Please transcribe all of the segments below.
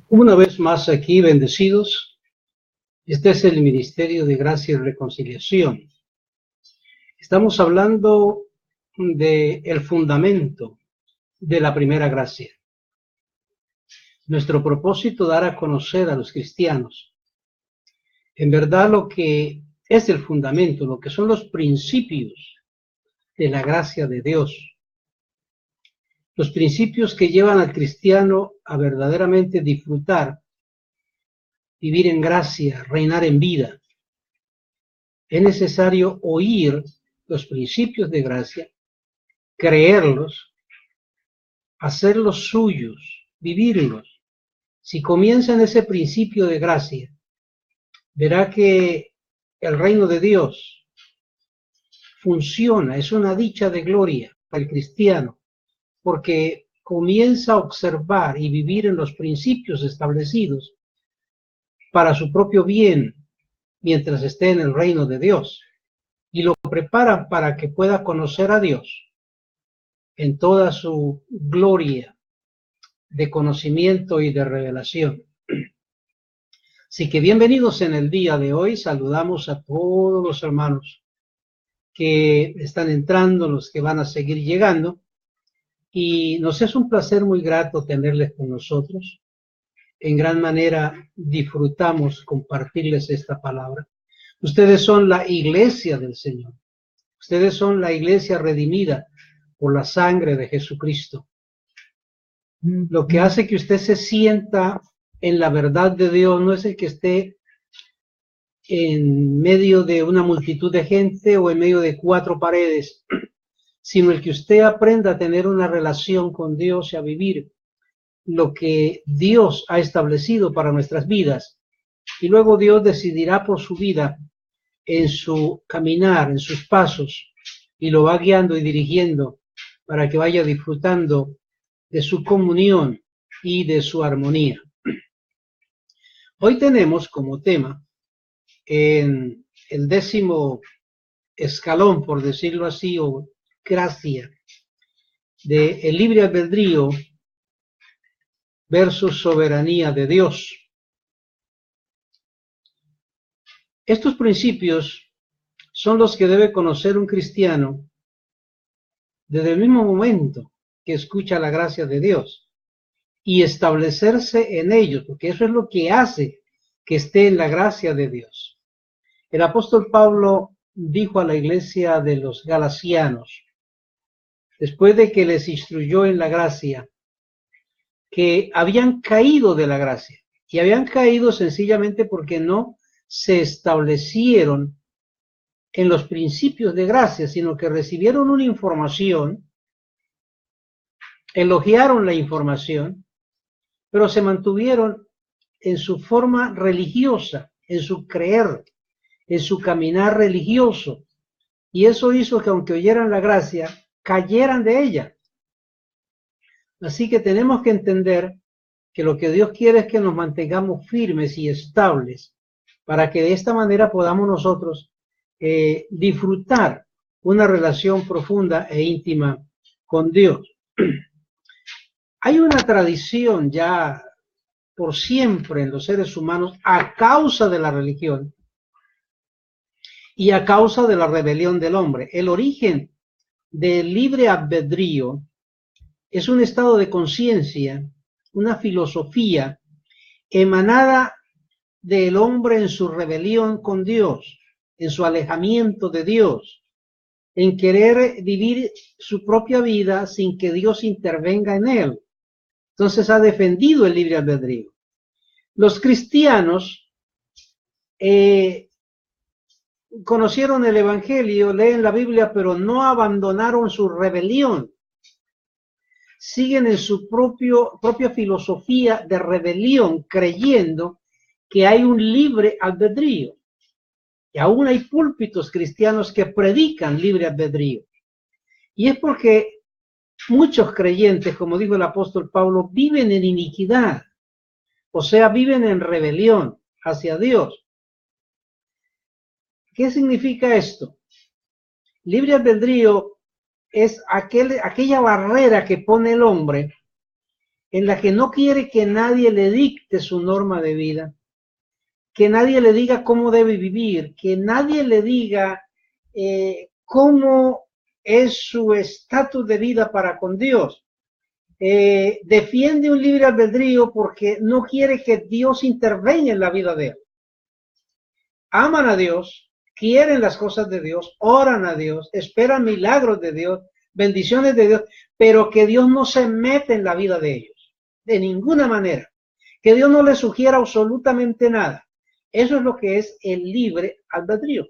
Una vez más aquí, bendecidos. Este es el Ministerio de Gracia y Reconciliación. Estamos hablando del fundamento de la primera gracia. Nuestro propósito, dar a conocer a los cristianos, en verdad, lo que es el fundamento, lo que son los principios de la gracia de Dios. Los principios que llevan al cristiano a verdaderamente disfrutar, vivir en gracia, reinar en vida. Es necesario oír los principios de gracia, creerlos, hacerlos suyos, vivirlos. Si comienza en ese principio de gracia, verá que el reino de Dios funciona, es una dicha de gloria para el cristiano, porque comienza a observar y vivir en los principios establecidos para su propio bien mientras esté en el reino de Dios, y lo preparan para que pueda conocer a Dios en toda su gloria de conocimiento y de revelación. Así que bienvenidos en el día de hoy. Saludamos a todos los hermanos que están entrando, los que van a seguir llegando, y nos es un placer muy grato tenerles con nosotros. En gran manera disfrutamos compartirles esta palabra. Ustedes son la iglesia del Señor. Ustedes son la iglesia redimida por la sangre de Jesucristo. Lo que hace que usted se sienta en la verdad de Dios no es el que esté en medio de una multitud de gente o en medio de cuatro paredes, sino el que usted aprenda a tener una relación con Dios y a vivir lo que Dios ha establecido para nuestras vidas. Y luego Dios decidirá por su vida en su caminar, en sus pasos, y lo va guiando y dirigiendo para que vaya disfrutando de su comunión y de su armonía. Hoy tenemos como tema, en el 10º escalón, por decirlo así, o gracia, de el libre albedrío versus soberanía de Dios. Estos principios son los que debe conocer un cristiano desde el mismo momento que escucha la gracia de Dios y establecerse en ellos, porque eso es lo que hace que esté en la gracia de Dios. El apóstol Pablo dijo a la iglesia de los Galatianos, después de que les instruyó en la gracia, que habían caído de la gracia, y habían caído sencillamente porque no se establecieron en los principios de gracia, sino que recibieron una información, elogiaron la información, pero se mantuvieron en su forma religiosa, en su creer, en su caminar religioso, y eso hizo que aunque oyeran la gracia, cayeran de ella. Así que tenemos que entender que lo que Dios quiere es que nos mantengamos firmes y estables, para que de esta manera podamos nosotros disfrutar una relación profunda e íntima con Dios. Hay una tradición ya por siempre en los seres humanos a causa de la religión y a causa de la rebelión del hombre. El origen del libre albedrío es un estado de conciencia, una filosofía emanada del hombre en su rebelión con Dios, en su alejamiento de Dios, en querer vivir su propia vida sin que Dios intervenga en él. Entonces ha defendido el libre albedrío. Los cristianos conocieron el Evangelio, leen la Biblia, pero no abandonaron su rebelión. Siguen en su propia filosofía de rebelión, creyendo que hay un libre albedrío. Y aún hay púlpitos cristianos que predican libre albedrío. Y es porque muchos creyentes, como dijo el apóstol Pablo, viven en iniquidad, o sea, viven en rebelión hacia Dios. ¿Qué significa esto? Libre albedrío es aquella barrera que pone el hombre en la que no quiere que nadie le dicte su norma de vida, que nadie le diga cómo debe vivir, que nadie le diga cómo es su estatus de vida para con Dios. Defiende un libre albedrío porque no quiere que Dios intervenga en la vida de él. Aman a Dios, quieren las cosas de Dios, oran a Dios, esperan milagros de Dios, bendiciones de Dios, pero que Dios no se mete en la vida de ellos, de ninguna manera. Que Dios no les sugiera absolutamente nada. Eso es lo que es el libre albedrío.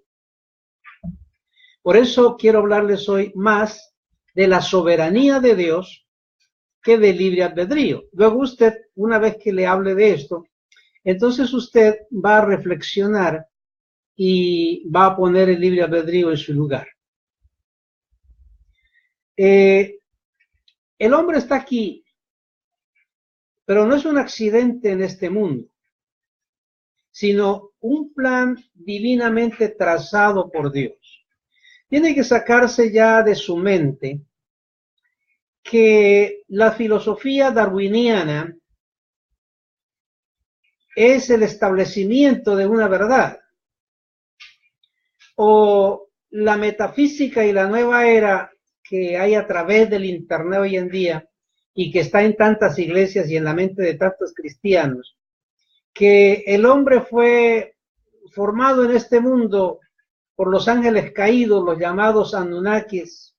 Por eso quiero hablarles hoy más de la soberanía de Dios que del libre albedrío. Luego usted, una vez que le hable de esto, entonces usted va a reflexionar y va a poner el libre albedrío en su lugar. El hombre está aquí, pero no es un accidente en este mundo, sino un plan divinamente trazado por Dios. Tiene que sacarse ya de su mente que la filosofía darwiniana es el establecimiento de una verdad, o la metafísica y la nueva era que hay a través del internet hoy en día y que está en tantas iglesias y en la mente de tantos cristianos, que el hombre fue formado en este mundo por los ángeles caídos, los llamados Anunnakis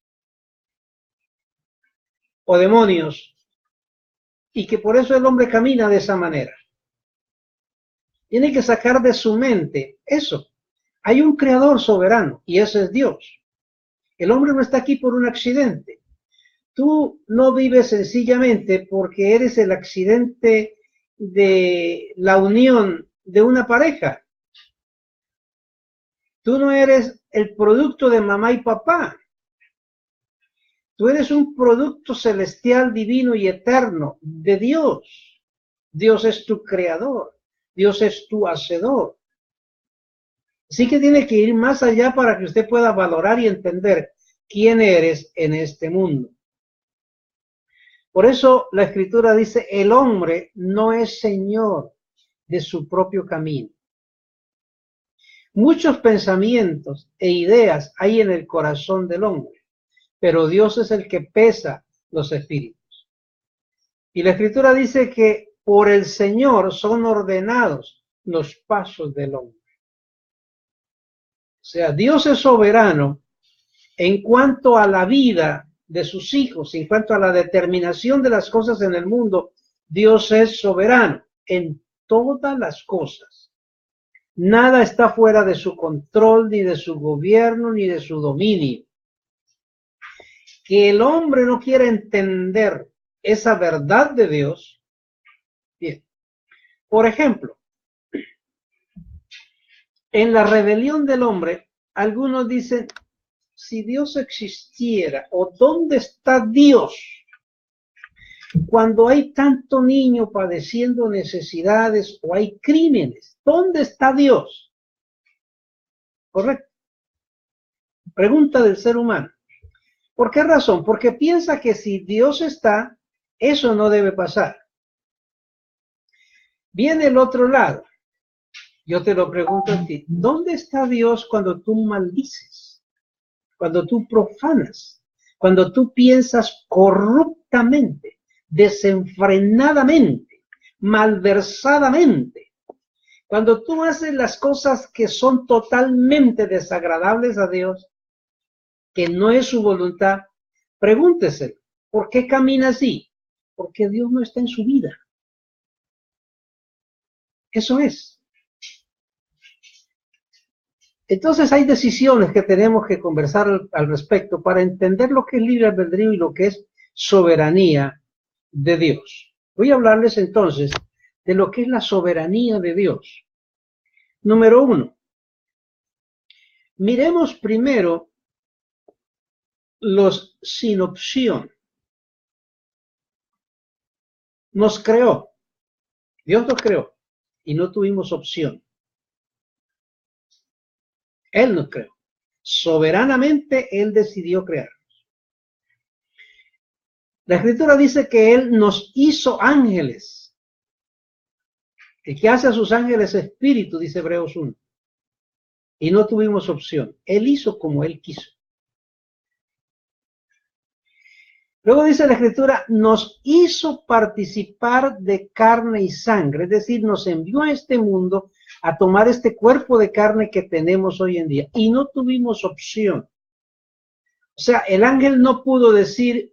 o demonios, y que por eso el hombre camina de esa manera. Tiene que sacar de su mente eso. Hay un creador soberano y ese es Dios. El hombre no está aquí por un accidente. Tú no vives sencillamente porque eres el accidente de la unión de una pareja. Tú no eres el producto de mamá y papá. Tú eres un producto celestial, divino y eterno de Dios. Dios es tu creador. Dios es tu hacedor. Así que tiene que ir más allá para que usted pueda valorar y entender quién eres en este mundo. Por eso la Escritura dice, el hombre no es señor de su propio camino. Muchos pensamientos e ideas hay en el corazón del hombre, pero Dios es el que pesa los espíritus. Y la Escritura dice que por el Señor son ordenados los pasos del hombre. O sea, Dios es soberano en cuanto a la vida de sus hijos, en cuanto a la determinación de las cosas en el mundo. Dios es soberano en todas las cosas. Nada está fuera de su control, ni de su gobierno, ni de su dominio. Que el hombre no quiera entender esa verdad de Dios. Bien. Por ejemplo, en la rebelión del hombre, algunos dicen, si Dios existiera, o ¿dónde está Dios? Cuando hay tanto niño padeciendo necesidades o hay crímenes, ¿dónde está Dios? Correcto. Pregunta del ser humano. ¿Por qué razón? Porque piensa que si Dios está, eso no debe pasar. Viene el otro lado. Yo te lo pregunto a ti. ¿Dónde está Dios cuando tú maldices? Cuando tú profanas? Cuando tú piensas corruptamente, desenfrenadamente, malversadamente? Cuando tú haces las cosas que son totalmente desagradables a Dios, que no es su voluntad, pregúntese, ¿por qué camina así? Porque Dios no está en su vida. Eso es. Entonces hay decisiones que tenemos que conversar al respecto para entender lo que es libre albedrío y lo que es soberanía de Dios. Voy a hablarles entonces de lo que es la soberanía de Dios. Número 1. Miremos primero los sin opción. Nos creó. Dios nos creó y no tuvimos opción. Él nos creó. Soberanamente Él decidió crearnos. La Escritura dice que Él nos hizo ángeles. El que hace a sus ángeles espíritu, dice Hebreos 1. Y no tuvimos opción. Él hizo como Él quiso. Luego dice la Escritura, nos hizo participar de carne y sangre, es decir, nos envió a este mundo a tomar este cuerpo de carne que tenemos hoy en día. Y no tuvimos opción. O sea, el ángel no pudo decir,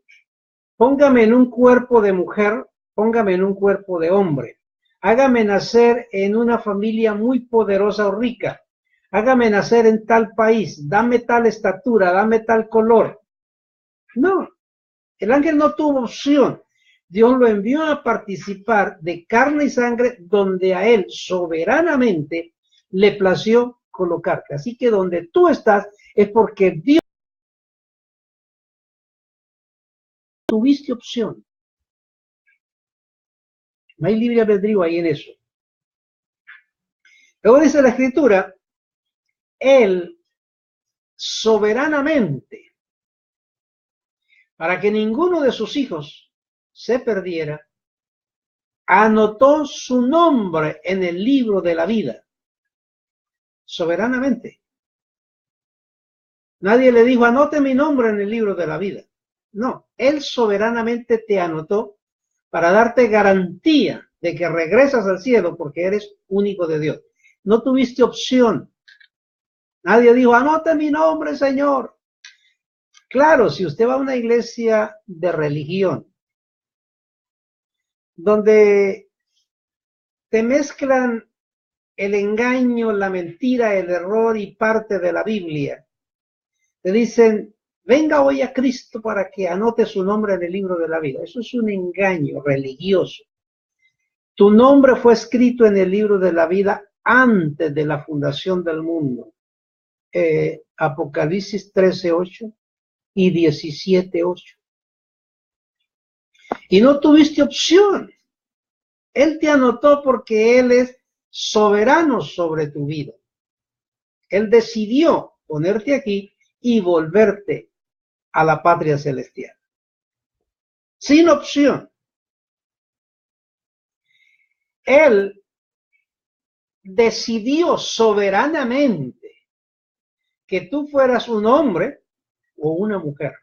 póngame en un cuerpo de mujer, póngame en un cuerpo de hombre. Hágame nacer en una familia muy poderosa o rica. Hágame nacer en tal país. Dame tal estatura, dame tal color. No. El ángel no tuvo opción. Dios lo envió a participar de carne y sangre donde a él soberanamente le plació colocarte. Así que donde tú estás es porque Dios tuviste opción. No hay libre albedrío ahí en eso. Luego dice la Escritura, él soberanamente, para que ninguno de sus hijos se perdiera, anotó su nombre en el libro de la vida. Soberanamente. Nadie le dijo, anote mi nombre en el libro de la vida. No, Él soberanamente te anotó para darte garantía de que regresas al cielo porque eres único de Dios. No tuviste opción. Nadie dijo, anote mi nombre, Señor. Claro, si usted va a una iglesia de religión, donde te mezclan el engaño, la mentira, el error y parte de la Biblia, te dicen, venga hoy a Cristo para que anote su nombre en el libro de la vida. Eso es un engaño religioso. Tu nombre fue escrito en el libro de la vida antes de la fundación del mundo. Apocalipsis 13:8 y 17:8. Y no tuviste opción. Él te anotó porque Él es soberano sobre tu vida. Él decidió ponerte aquí y volverte a la patria celestial. Sin opción. Él decidió soberanamente que tú fueras un hombre o una mujer.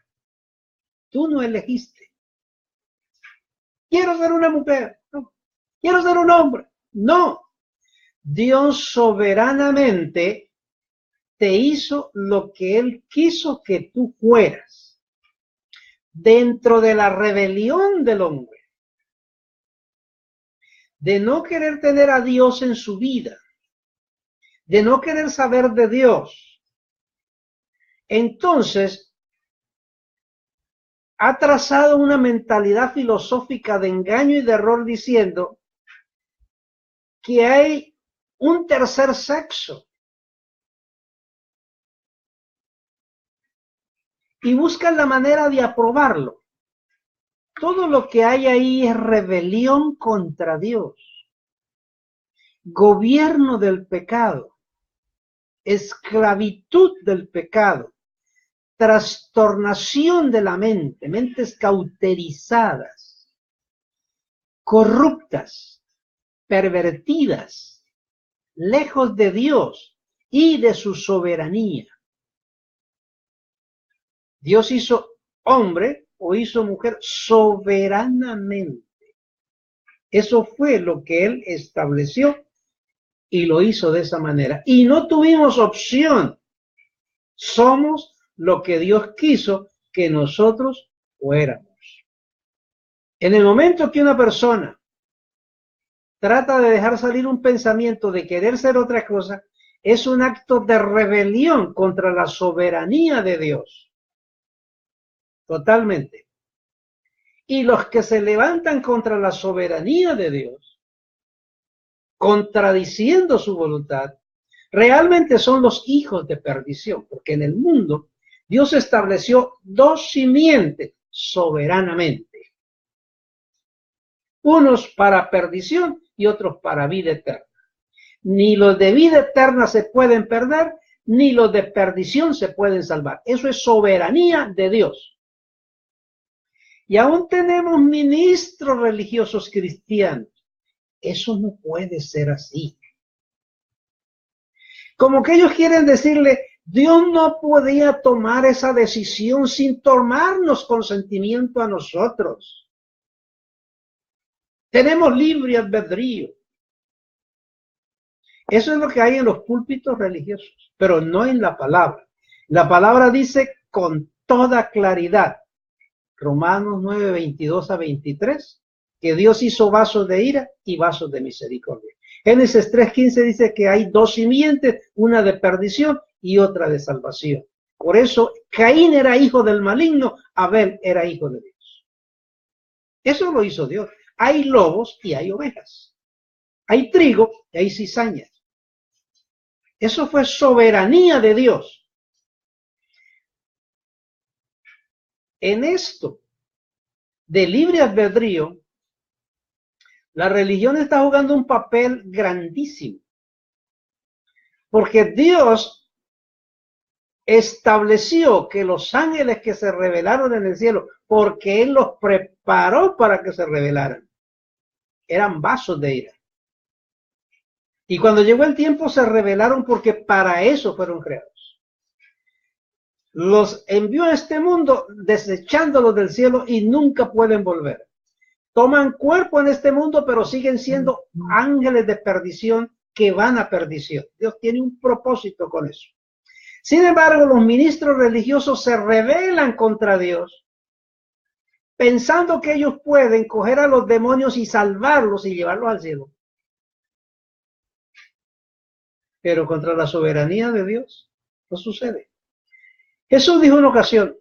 Tú no elegiste. Quiero ser una mujer. No. Quiero ser un hombre. No. Dios soberanamente te hizo lo que Él quiso que tú fueras. Dentro de la rebelión del hombre. De no querer tener a Dios en su vida. De no querer saber de Dios. Entonces, ha trazado una mentalidad filosófica de engaño y de error diciendo que hay un tercer sexo. Y buscan la manera de aprobarlo. Todo lo que hay ahí es rebelión contra Dios. Gobierno del pecado. Esclavitud del pecado. Trastornación de la mente. Mentes cauterizadas. Corruptas. Pervertidas. Lejos de Dios y de su soberanía. Dios hizo hombre o hizo mujer soberanamente. Eso fue lo que Él estableció y lo hizo de esa manera. Y no tuvimos opción. Somos lo que Dios quiso que nosotros fuéramos. En el momento que una persona trata de dejar salir un pensamiento de querer ser otra cosa, es un acto de rebelión contra la soberanía de Dios. Totalmente. Y los que se levantan contra la soberanía de Dios, contradiciendo su voluntad, realmente son los hijos de perdición, porque en el mundo Dios estableció dos simientes soberanamente. Unos para perdición y otros para vida eterna. Ni los de vida eterna se pueden perder, ni los de perdición se pueden salvar. Eso es soberanía de Dios. Y aún tenemos ministros religiosos cristianos. Eso no puede ser así. Como que ellos quieren decirle, Dios no podía tomar esa decisión sin tomarnos consentimiento a nosotros. Tenemos libre albedrío. Eso es lo que hay en los púlpitos religiosos, pero no en la palabra. La palabra dice con toda claridad, Romanos 9, 22 a 23, que Dios hizo vasos de ira y vasos de misericordia. Génesis 3:15 dice que hay dos simientes, una de perdición y otra de salvación. Por eso Caín era hijo del maligno, Abel era hijo de Dios. Eso lo hizo Dios. Hay lobos y hay ovejas. Hay trigo y hay cizañas. Eso fue soberanía de Dios. En esto de libre albedrío, la religión está jugando un papel grandísimo. Porque Dios estableció que los ángeles que se revelaron en el cielo, porque Él los preparó para que se revelaran, eran vasos de ira. Y cuando llegó el tiempo se revelaron porque para eso fueron creados. Los envió a este mundo desechándolos del cielo y nunca pueden volver. Toman cuerpo en este mundo, pero siguen siendo ángeles de perdición que van a perdición. Dios tiene un propósito con eso. Sin embargo, los ministros religiosos se rebelan contra Dios, pensando que ellos pueden coger a los demonios y salvarlos y llevarlos al cielo. Pero contra la soberanía de Dios no sucede. Jesús dijo en una ocasión,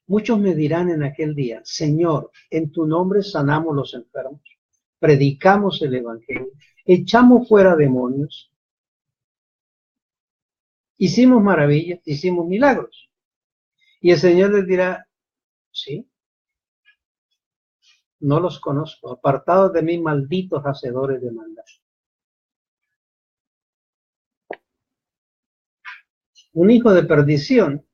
muchos me dirán en aquel día, Señor, en tu nombre sanamos los enfermos, predicamos el evangelio, echamos fuera demonios, hicimos maravillas, hicimos milagros. Y el Señor les dirá, sí, no los conozco, apartados de mí, malditos hacedores de maldad. Un hijo de perdición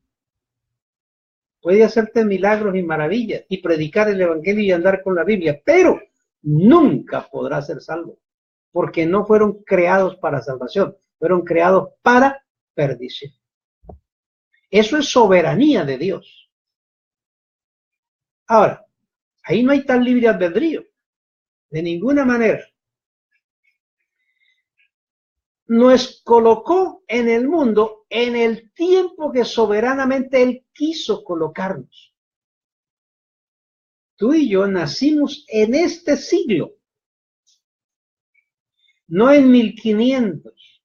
puede hacerte milagros y maravillas y predicar el evangelio y andar con la Biblia, pero nunca podrá ser salvo, porque no fueron creados para salvación, fueron creados para perdición. Eso es soberanía de Dios. Ahora, ahí no hay tal libre albedrío, de ninguna manera. Nos colocó en el mundo en el tiempo que soberanamente Él quiso colocarnos. Tú y yo nacimos en este siglo, no en 1500,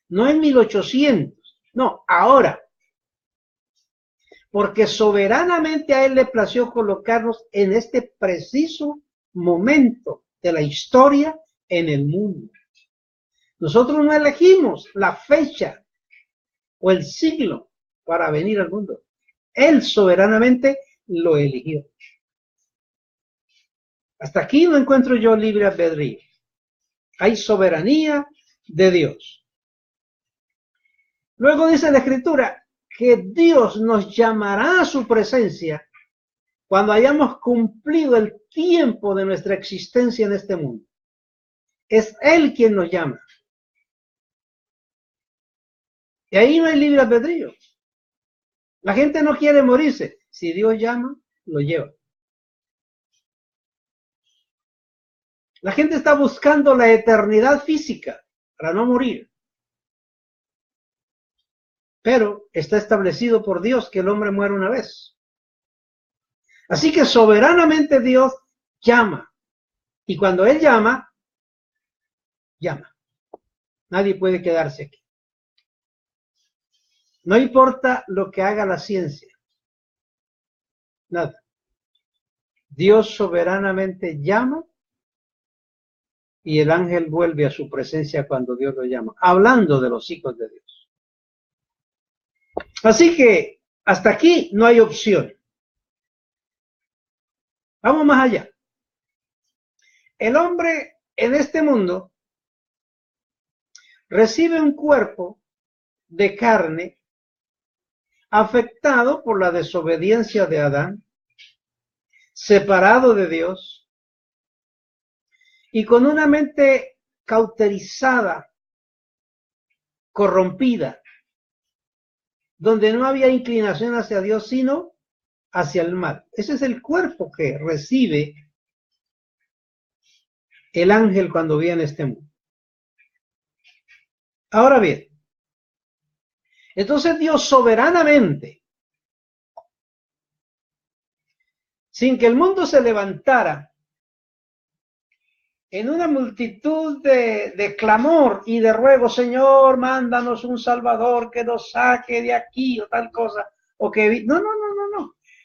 no en 1800, no, ahora. Porque soberanamente a Él le plació colocarnos en este preciso momento de la historia en el mundo. Nosotros no elegimos la fecha o el siglo para venir al mundo. Él soberanamente lo eligió. Hasta aquí no encuentro yo libre albedrío. Hay soberanía de Dios. Luego dice la Escritura que Dios nos llamará a su presencia cuando hayamos cumplido el tiempo de nuestra existencia en este mundo. Es Él quien nos llama. Y ahí no hay libre albedrío. La gente no quiere morirse. Si Dios llama, lo lleva. La gente está buscando la eternidad física para no morir. Pero está establecido por Dios que el hombre muere una vez. Así que soberanamente Dios llama. Y cuando Él llama, llama. Nadie puede quedarse aquí. No importa lo que haga la ciencia. Nada. Dios soberanamente llama y el ángel vuelve a su presencia cuando Dios lo llama. Hablando de los hijos de Dios. Así que hasta aquí no hay opción. Vamos más allá. El hombre en este mundo recibe un cuerpo de carne afectado por la desobediencia de Adán, separado de Dios y con una mente cauterizada, corrompida, donde no había inclinación hacia Dios, sino hacia el mal. Ese es el cuerpo que recibe el ángel cuando viene a este mundo. Ahora bien, entonces Dios soberanamente, sin que el mundo se levantara en una multitud de clamor y de ruego, Señor, mándanos un Salvador que nos saque de aquí o tal cosa, o que... No.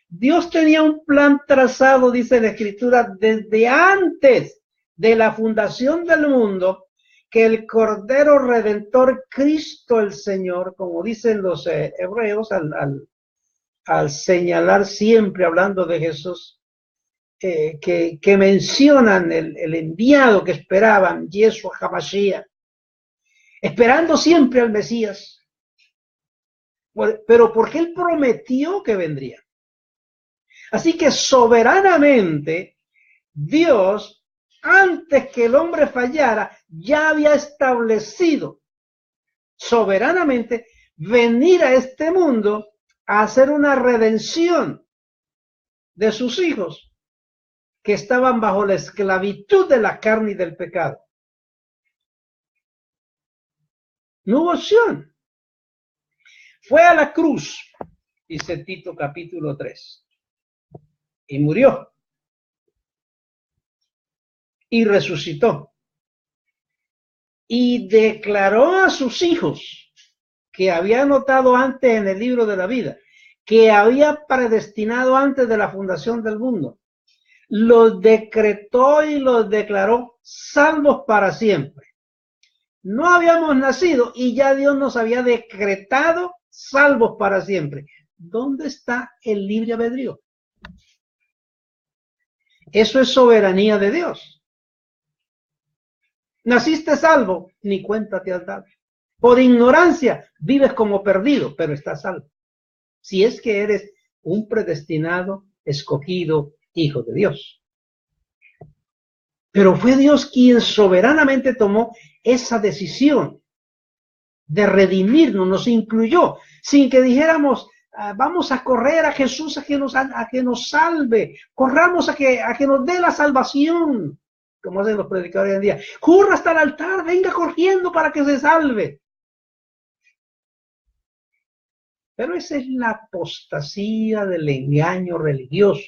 Dios tenía un plan trazado, dice la Escritura, desde antes de la fundación del mundo, que el Cordero Redentor, Cristo el Señor, como dicen los hebreos al señalar siempre, hablando de Jesús, que mencionan el enviado que esperaban, Yeshua HaMashiach, esperando siempre al Mesías, pero porque él prometió que vendría. Así que soberanamente Dios, antes que el hombre fallara, ya había establecido soberanamente venir a este mundo a hacer una redención de sus hijos que estaban bajo la esclavitud de la carne y del pecado. No hubo opción. Fue a la cruz, dice Tito capítulo 3, y murió. Y resucitó. Y declaró a sus hijos, que había anotado antes en el libro de la vida, que había predestinado antes de la fundación del mundo, los decretó y los declaró salvos para siempre. No habíamos nacido y ya Dios nos había decretado salvos para siempre. ¿Dónde está el libre albedrío? Eso es soberanía de Dios. Naciste salvo, ni cuenta te has dado. Por ignorancia vives como perdido, pero estás salvo. Si es que eres un predestinado, escogido, hijo de Dios. Pero fue Dios quien soberanamente tomó esa decisión de redimirnos, nos incluyó, sin que dijéramos, vamos a correr a Jesús a que nos salve, corramos a que nos dé la salvación, como hacen los predicadores hoy en día. Corra hasta el altar, venga corriendo para que se salve. Pero esa es la apostasía del engaño religioso.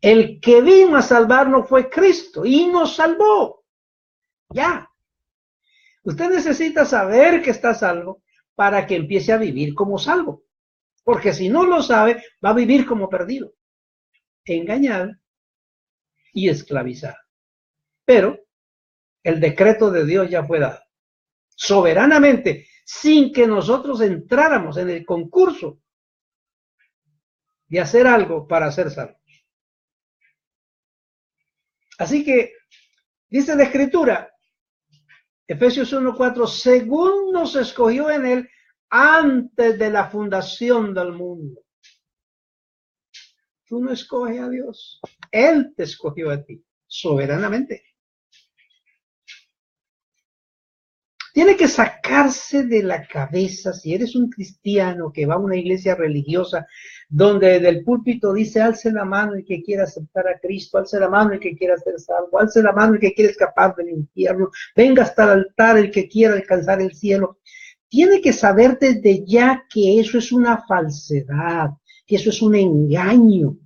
El que vino a salvarnos fue Cristo y nos salvó. Ya. Usted necesita saber que está salvo para que empiece a vivir como salvo. Porque si no lo sabe, va a vivir como perdido, engañado y esclavizado. Pero el decreto de Dios ya fue dado. Soberanamente, sin que nosotros entráramos en el concurso de hacer algo para ser salvos. Así que, dice la Escritura, Efesios 1:4, según nos escogió en él antes de la fundación del mundo. Tú no escoges a Dios, él te escogió a ti, soberanamente. Tiene que sacarse de la cabeza, si eres un cristiano que va a una iglesia religiosa, donde del púlpito dice, alce la mano el que quiera aceptar a Cristo, alce la mano el que quiera ser salvo, alce la mano el que quiera escapar del infierno, venga hasta el altar el que quiera alcanzar el cielo. Tiene que saber desde ya que eso es una falsedad, que eso es un engaño,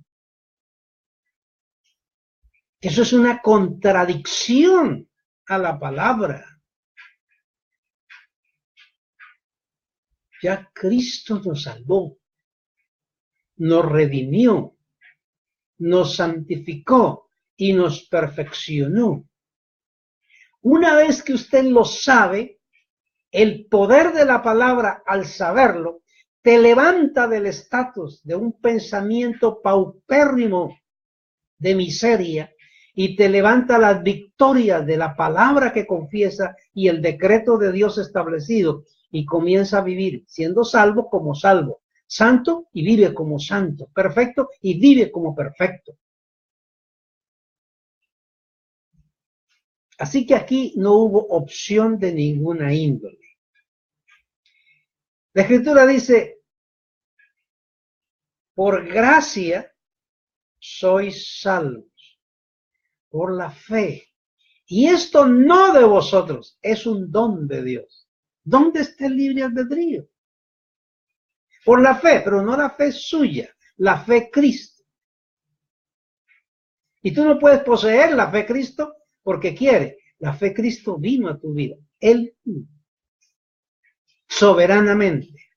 que eso es una contradicción a la palabra. Ya Cristo nos salvó, nos redimió, nos santificó y nos perfeccionó. Una vez que usted lo sabe, el poder de la palabra, al saberlo, te levanta del estatus de un pensamiento paupérrimo de miseria y te levanta las victorias de la palabra que confiesa y el decreto de Dios establecido, y comienza a vivir siendo salvo como salvo, santo y vive como santo, perfecto y vive como perfecto. Así que aquí no hubo opción de ninguna índole. La Escritura dice, por gracia sois salvos, por la fe. Y esto no de vosotros, es un don de Dios. ¿Dónde está el libre albedrío? Por la fe, pero no la fe suya, la fe Cristo. Y tú no puedes poseer la fe Cristo porque quiere. La fe Cristo vino a tu vida. Él soberanamente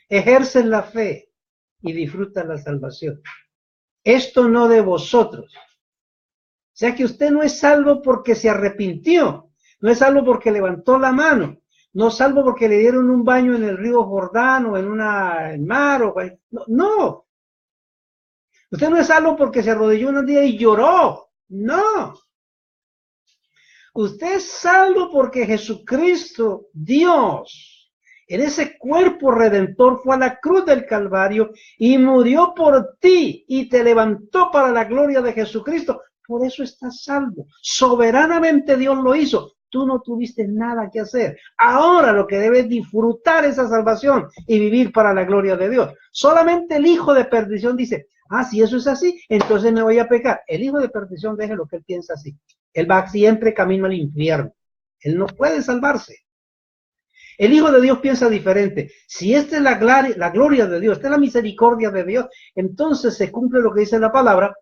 ejerce la fe y disfruta la salvación. Esto no de vosotros. O sea que usted no es salvo porque se arrepintió, no es salvo porque levantó la mano, no es salvo porque le dieron un baño en el río Jordán o en el mar. No. Usted no es salvo porque se arrodilló un día y lloró. No. Usted es salvo porque Jesucristo, Dios, en ese cuerpo redentor fue a la cruz del Calvario y murió por ti y te levantó para la gloria de Jesucristo. Por eso estás salvo. Soberanamente Dios lo hizo. Tú no tuviste nada que hacer. Ahora lo que debes disfrutar esa salvación y vivir para la gloria de Dios. Solamente el hijo de perdición dice, si eso es así, entonces me voy a pecar. El hijo de perdición deje lo que él piensa así. Él va siempre camino al infierno. Él no puede salvarse. El Hijo de Dios piensa diferente. Si esta es la gloria de Dios, esta es la misericordia de Dios, entonces se cumple lo que dice la palabra.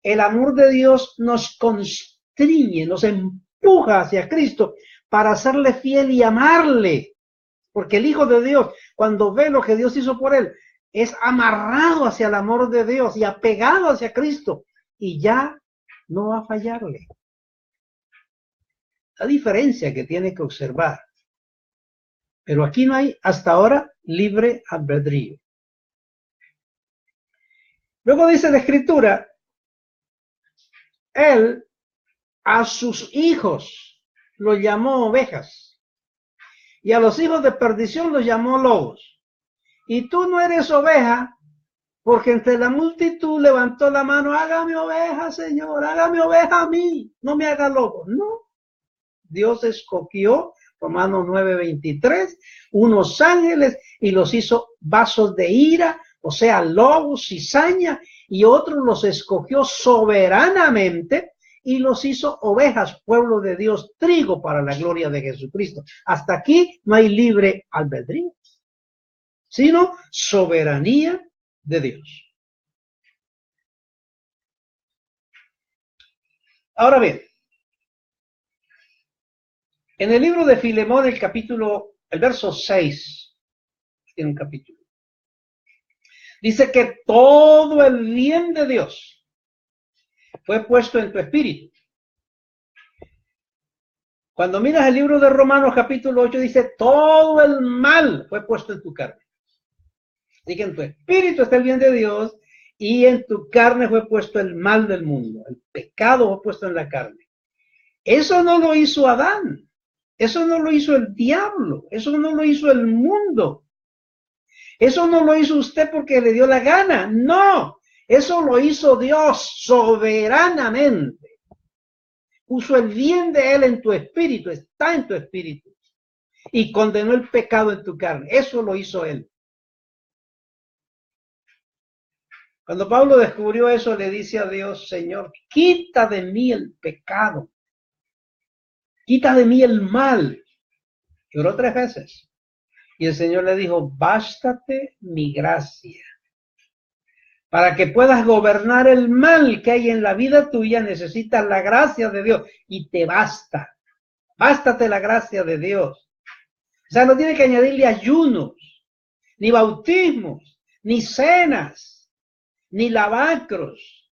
El amor de Dios nos constriñe, nos empuja hacia Cristo para serle fiel y amarle. Porque el Hijo de Dios, cuando ve lo que Dios hizo por él, es amarrado hacia el amor de Dios y apegado hacia Cristo. Y ya no va a fallarle. La diferencia que tiene que observar. Pero aquí no hay, hasta ahora, libre albedrío. Luego dice la Escritura, él a sus hijos los llamó ovejas y a los hijos de perdición los llamó lobos. Y tú no eres oveja porque entre la multitud levantó la mano, hágame oveja, Señor, hágame oveja a mí, no me haga lobo. No, Dios escogió, Romanos 9:23, unos ángeles y los hizo vasos de ira, o sea, lobos, cizaña, y otros los escogió soberanamente y los hizo ovejas, pueblo de Dios, trigo para la gloria de Jesucristo. Hasta aquí no hay libre albedrío, sino soberanía de Dios. Ahora bien, en el libro de Filemón, el verso 6, tiene un capítulo, dice que todo el bien de Dios fue puesto en tu espíritu. Cuando miras el libro de Romanos capítulo 8, dice todo el mal fue puesto en tu carne. Así que en tu espíritu está el bien de Dios y en tu carne fue puesto el mal del mundo. El pecado fue puesto en la carne. Eso no lo hizo Adán. Eso no lo hizo el diablo. Eso no lo hizo el mundo. Eso no lo hizo usted porque le dio la gana. No. Eso lo hizo Dios soberanamente. Puso el bien de él en tu espíritu. Está en tu espíritu. Y condenó el pecado en tu carne. Eso lo hizo él. Cuando Pablo descubrió eso, le dice a Dios, Señor, quita de mí el pecado. Quita de mí el mal. Lloró 3 veces. Y el Señor le dijo, bástate mi gracia. Para que puedas gobernar el mal que hay en la vida tuya, necesitas la gracia de Dios. Y te basta. Bástate la gracia de Dios. O sea, no tiene que añadirle ayunos, ni bautismos, ni cenas, ni lavacros,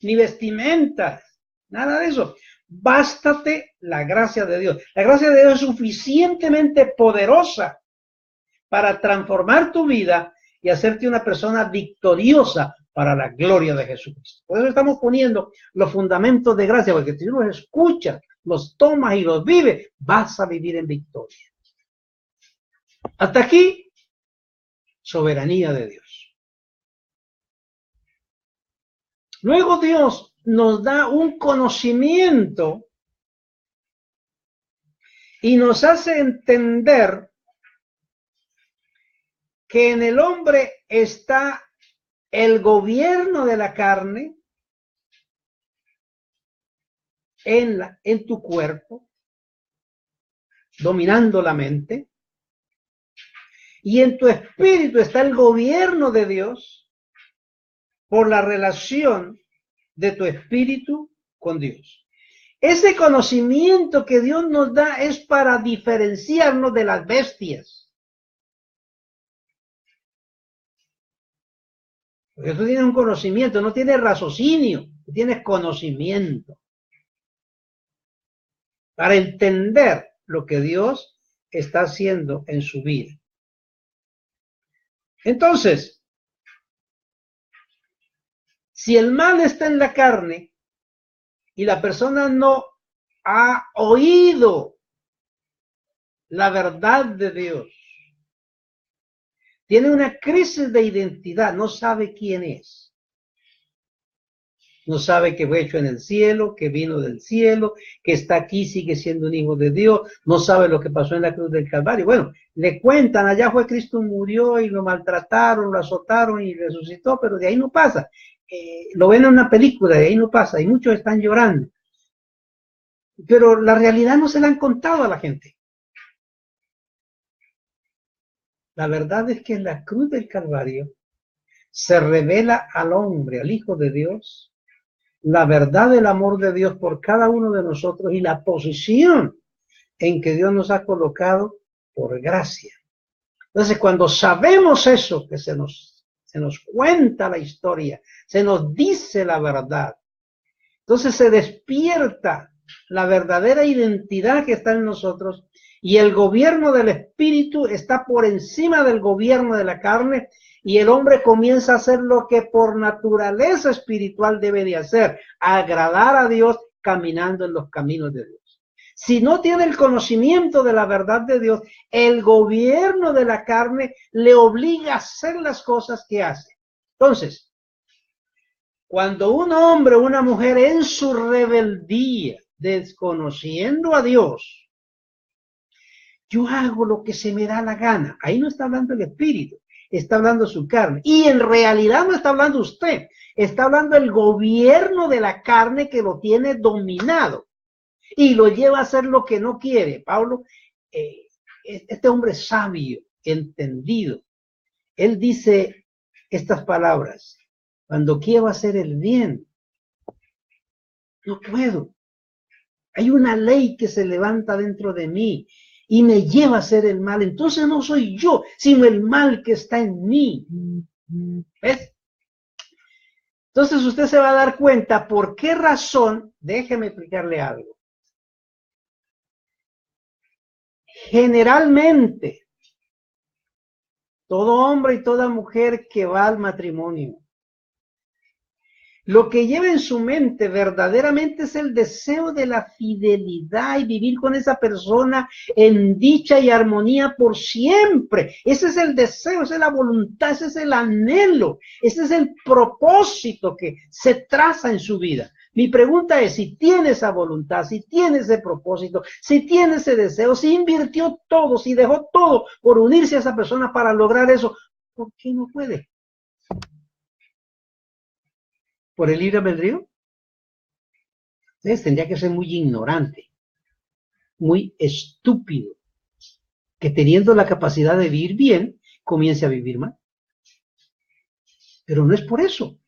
ni vestimentas. Nada de eso. Bástate la gracia de Dios. La gracia de Dios es suficientemente poderosa para transformar tu vida y hacerte una persona victoriosa para la gloria de Jesucristo. Por eso estamos poniendo los fundamentos de gracia, porque si los escuchas, los tomas y los vives, vas a vivir en victoria. Hasta aquí soberanía de Dios. Luego Dios nos da un conocimiento y nos hace entender que en el hombre está el gobierno de la carne en tu cuerpo, dominando la mente, y en tu espíritu está el gobierno de Dios por la relación de tu espíritu con Dios. Ese conocimiento que Dios nos da es para diferenciarnos de las bestias. Porque tú tienes un conocimiento, no tienes raciocinio, tienes conocimiento. Para entender lo que Dios está haciendo en su vida. Entonces, si el mal está en la carne y la persona no ha oído la verdad de Dios, tiene una crisis de identidad, no sabe quién es. No sabe que fue hecho en el cielo, que vino del cielo, que está aquí, sigue siendo un hijo de Dios, no sabe lo que pasó en la cruz del Calvario. Bueno, le cuentan, allá fue Cristo, murió y lo maltrataron, lo azotaron y resucitó, pero de ahí no pasa. Lo ven en una película, de ahí no pasa, y muchos están llorando. Pero la realidad no se la han contado a la gente. La verdad es que en la cruz del Calvario se revela al hombre, al Hijo de Dios, la verdad del amor de Dios por cada uno de nosotros y la posición en que Dios nos ha colocado por gracia. Entonces, cuando sabemos eso, que se nos cuenta la historia, se nos dice la verdad, entonces se despierta la verdadera identidad que está en nosotros y el gobierno del espíritu está por encima del gobierno de la carne. Y el hombre comienza a hacer lo que por naturaleza espiritual debe de hacer, agradar a Dios caminando en los caminos de Dios. Si no tiene el conocimiento de la verdad de Dios, el gobierno de la carne le obliga a hacer las cosas que hace. Entonces, cuando un hombre o una mujer en su rebeldía, desconociendo a Dios, yo hago lo que se me da la gana, ahí no está hablando el espíritu. Está hablando su carne. Y en realidad no está hablando usted. Está hablando el gobierno de la carne que lo tiene dominado. Y lo lleva a hacer lo que no quiere. Pablo, este hombre sabio, entendido. Él dice estas palabras. Cuando quiero hacer el bien, no puedo. Hay una ley que se levanta dentro de mí y me lleva a hacer el mal. Entonces no soy yo, sino el mal que está en mí. ¿Ves? Entonces usted se va a dar cuenta por qué razón, déjeme explicarle algo. Generalmente, todo hombre y toda mujer que va al matrimonio, lo que lleva en su mente verdaderamente es el deseo de la fidelidad y vivir con esa persona en dicha y armonía por siempre. Ese es el deseo, esa es la voluntad, ese es el anhelo, ese es el propósito que se traza en su vida. Mi pregunta es, si tiene esa voluntad, si tiene ese propósito, si tiene ese deseo, si invirtió todo, si dejó todo por unirse a esa persona para lograr eso, ¿por qué no puede? ¿Por el libre albedrío? Entonces tendría que ser muy ignorante, muy estúpido, que teniendo la capacidad de vivir bien, comience a vivir mal. Pero no es por eso.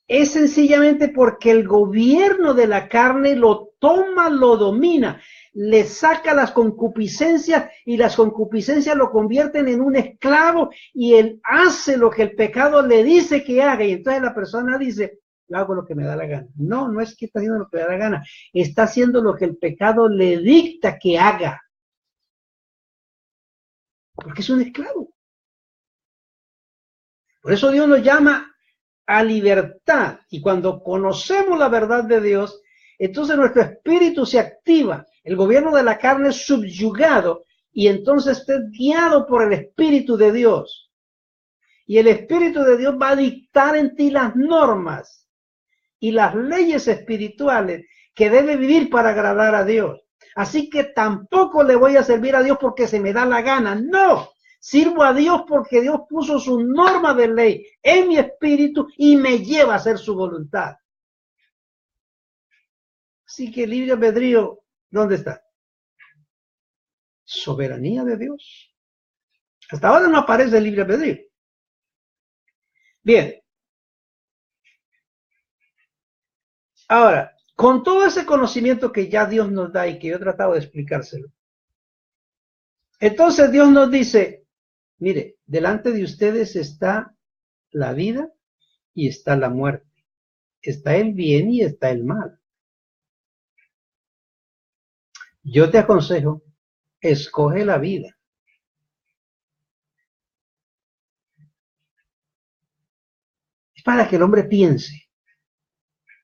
Es sencillamente porque el gobierno de la carne lo toma, lo domina, le saca las concupiscencias y las concupiscencias lo convierten en un esclavo y él hace lo que el pecado le dice que haga y entonces la persona dice, yo hago lo que me da la gana. No, no es que está haciendo lo que le da la gana, está haciendo lo que el pecado le dicta que haga. Porque es un esclavo. Por eso Dios nos llama a libertad. Y cuando conocemos la verdad de Dios, entonces nuestro espíritu se activa. El gobierno de la carne es subyugado y entonces es guiado por el Espíritu de Dios. Y el Espíritu de Dios va a dictar en ti las normas y las leyes espirituales que debe vivir para agradar a Dios. Así que tampoco le voy a servir a Dios porque se me da la gana. No, sirvo a Dios porque Dios puso su norma de ley en mi espíritu y me lleva a hacer su voluntad. Así que el libre albedrío, ¿dónde está? Soberanía de Dios. Hasta ahora no aparece el libre albedrío. Bien. Ahora, con todo ese conocimiento que ya Dios nos da y que yo he tratado de explicárselo, entonces Dios nos dice, mire, delante de ustedes está la vida y está la muerte. Está el bien y está el mal. Yo te aconsejo, escoge la vida. Es para que el hombre piense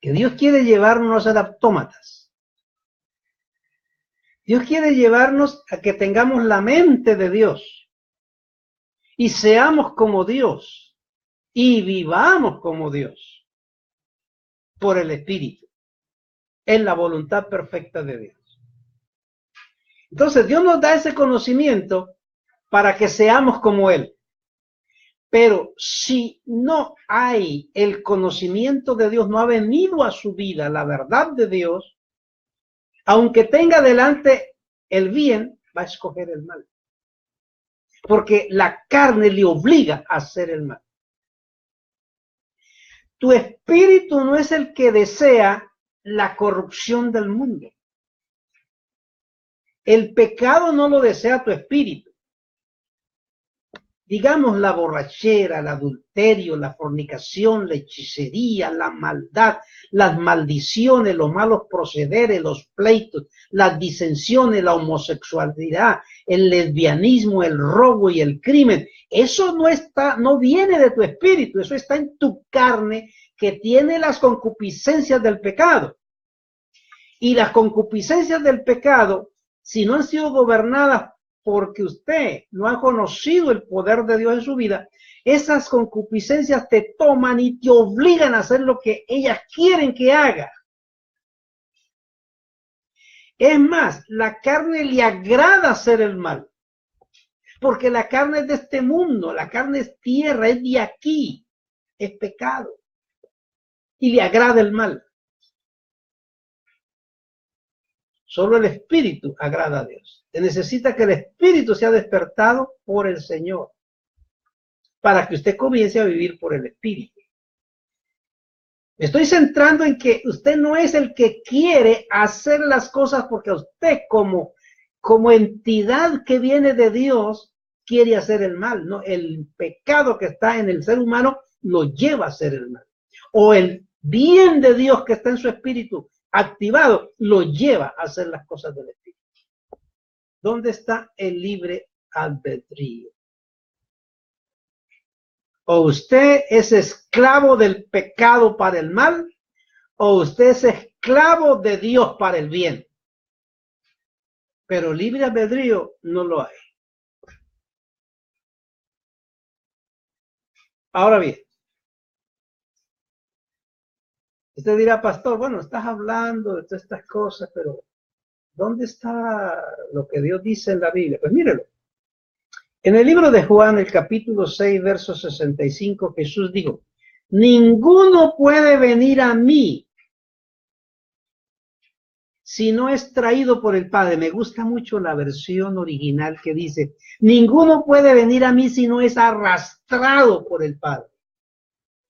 que Dios quiere llevarnos a ser autómatas. Dios quiere llevarnos a que tengamos la mente de Dios y seamos como Dios y vivamos como Dios por el Espíritu, en la voluntad perfecta de Dios. Entonces Dios nos da ese conocimiento para que seamos como Él. Pero si no hay el conocimiento de Dios, no ha venido a su vida la verdad de Dios, aunque tenga delante el bien, va a escoger el mal. Porque la carne le obliga a hacer el mal. Tu espíritu no es el que desea la corrupción del mundo. El pecado no lo desea tu espíritu. Digamos la borrachera, el adulterio, la fornicación, la hechicería, la maldad, las maldiciones, los malos procederes, los pleitos, las disensiones, la homosexualidad, el lesbianismo, el robo y el crimen. Eso no viene de tu espíritu, eso está en tu carne que tiene las concupiscencias del pecado. Y las concupiscencias del pecado, si no han sido gobernadas porque usted no ha conocido el poder de Dios en su vida, esas concupiscencias te toman y te obligan a hacer lo que ellas quieren que haga. Es más, la carne le agrada hacer el mal, porque la carne es de este mundo, la carne es tierra, es de aquí, es pecado, y le agrada el mal. Solo el Espíritu agrada a Dios. Se necesita que el Espíritu sea despertado por el Señor para que usted comience a vivir por el Espíritu. Me estoy centrando en que usted no es el que quiere hacer las cosas porque usted como entidad que viene de Dios quiere hacer el mal. No, el pecado que está en el ser humano lo lleva a hacer el mal. O el bien de Dios que está en su espíritu activado lo lleva a hacer las cosas del espíritu. ¿Dónde está el libre albedrío? O usted es esclavo del pecado para el mal, o usted es esclavo de Dios para el bien. Pero libre albedrío no lo hay. Ahora bien, usted dirá, pastor, bueno, estás hablando de todas estas cosas, pero ¿dónde está lo que Dios dice en la Biblia? Pues mírelo. En el libro de Juan, el capítulo 6, verso 65, Jesús dijo, ninguno puede venir a mí si no es traído por el Padre. Me gusta mucho la versión original que dice, ninguno puede venir a mí si no es arrastrado por el Padre.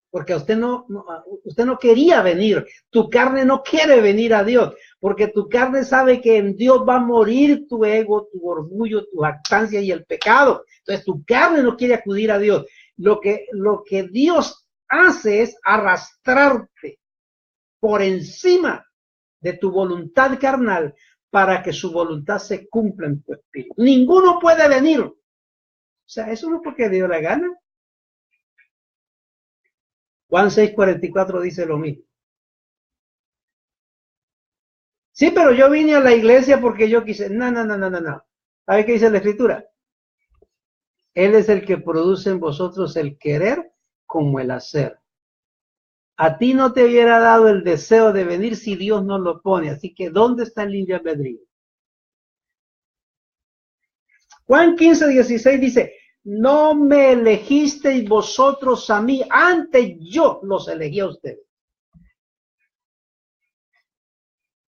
Porque usted no quería venir, tu carne no quiere venir a Dios, porque tu carne sabe que en Dios va a morir tu ego, tu orgullo, tu jactancia y el pecado. Entonces tu carne no quiere acudir a Dios. Lo que Dios hace es arrastrarte por encima de tu voluntad carnal para que su voluntad se cumpla en tu espíritu. Ninguno puede venir. O sea, eso no es porque Dios le gana. Juan 6:44 dice lo mismo. Sí, pero yo vine a la iglesia porque yo quise. No. ¿Sabe qué dice la Escritura? Él es el que produce en vosotros el querer como el hacer. A ti no te hubiera dado el deseo de venir si Dios no lo pone. Así que, ¿dónde está el libre albedrío? Juan 15:16 dice, no me elegisteis vosotros a mí, antes yo los elegí a ustedes.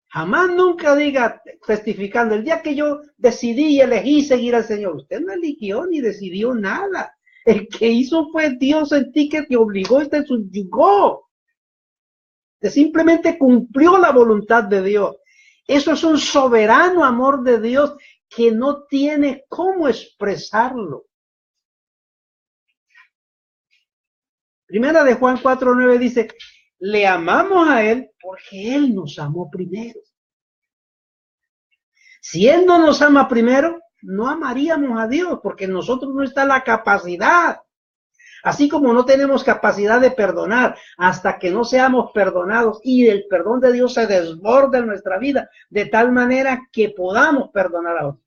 Jamás nunca diga, testificando, el día que yo decidí y elegí seguir al Señor, usted no eligió ni decidió nada. El que hizo fue Dios en ti, que te obligó y te subyugó. Usted simplemente cumplió la voluntad de Dios. Eso es un soberano amor de Dios que no tiene cómo expresarlo. Primera de Juan 4:9 dice, le amamos a Él porque Él nos amó primero. Si Él no nos ama primero, no amaríamos a Dios, porque en nosotros no está la capacidad. Así como no tenemos capacidad de perdonar hasta que no seamos perdonados y el perdón de Dios se desborde en nuestra vida, de tal manera que podamos perdonar a otros.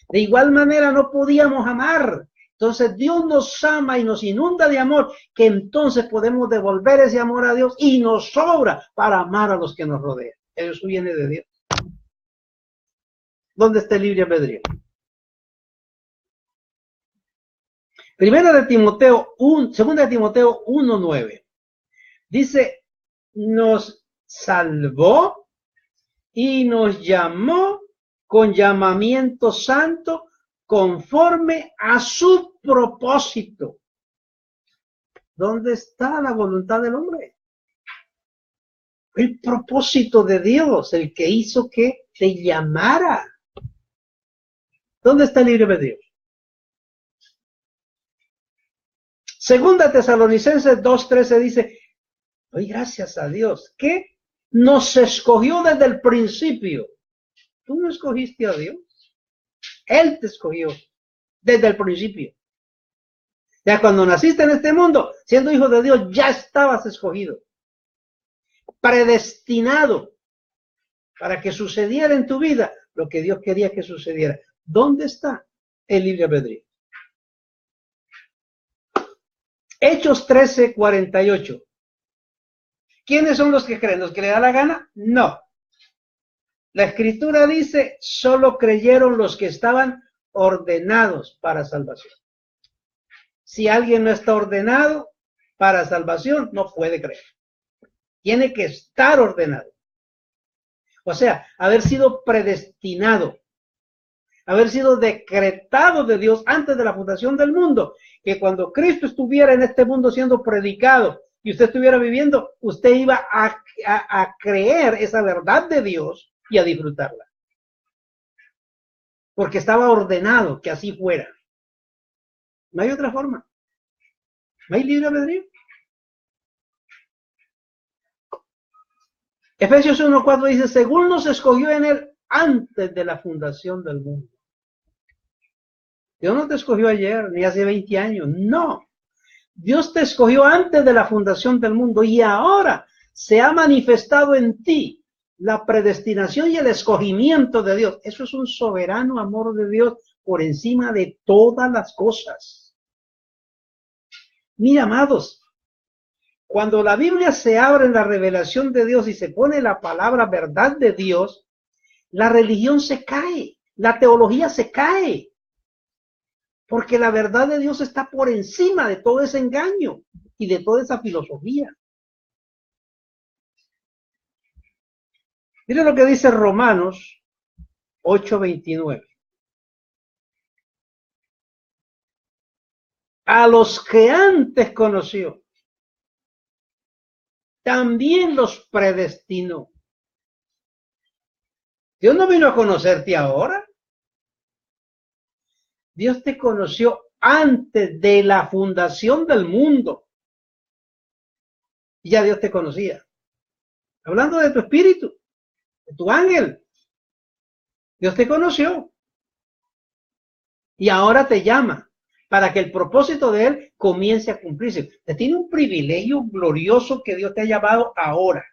De igual manera no podíamos amar. Entonces Dios nos ama y nos inunda de amor, que entonces podemos devolver ese amor a Dios y nos sobra para amar a los que nos rodean. Eso viene de Dios. ¿Dónde está el libre albedrío? Segunda de Timoteo 1:9. Dice, nos salvó y nos llamó con llamamiento santo conforme a su propósito. ¿Dónde está la voluntad del hombre? El propósito de Dios, el que hizo que te llamara. ¿Dónde está el libre albedrío? Segunda Tesalonicenses 2:13 dice, doy gracias a Dios, que nos escogió desde el principio. Tú no escogiste a Dios. Él te escogió desde el principio. Ya cuando naciste en este mundo, siendo hijo de Dios, ya estabas escogido. Predestinado para que sucediera en tu vida lo que Dios quería que sucediera. ¿Dónde está el libre albedrío? Hechos 13:48. ¿Quiénes son los que creen? ¿Los que le da la gana? No. La escritura dice, solo creyeron los que estaban ordenados para salvación. Si alguien no está ordenado para salvación, no puede creer. Tiene que estar ordenado. O sea, haber sido predestinado, haber sido decretado de Dios antes de la fundación del mundo, que cuando Cristo estuviera en este mundo siendo predicado y usted estuviera viviendo, usted iba a creer esa verdad de Dios y a disfrutarla. Porque estaba ordenado que así fuera. No hay otra forma. No hay libre albedrío. Efesios 1:4 dice, según nos escogió en él antes de la fundación del mundo. Dios no te escogió ayer, ni hace 20 años, no. Dios te escogió antes de la fundación del mundo y ahora se ha manifestado en ti la predestinación y el escogimiento de Dios. Eso es un soberano amor de Dios por encima de todas las cosas. Mira, amados, cuando la Biblia se abre en la revelación de Dios y se pone la palabra verdad de Dios, la religión se cae, la teología se cae. Porque la verdad de Dios está por encima de todo ese engaño y de toda esa filosofía. Mire lo que dice Romanos 8:29. A los que antes conoció, también los predestinó. Dios no vino a conocerte ahora. Dios te conoció antes de la fundación del mundo. Y ya Dios te conocía. Hablando de tu espíritu, de tu ángel. Dios te conoció. Y ahora te llama para que el propósito de Él comience a cumplirse. Te tiene un privilegio glorioso que Dios te ha llamado ahora.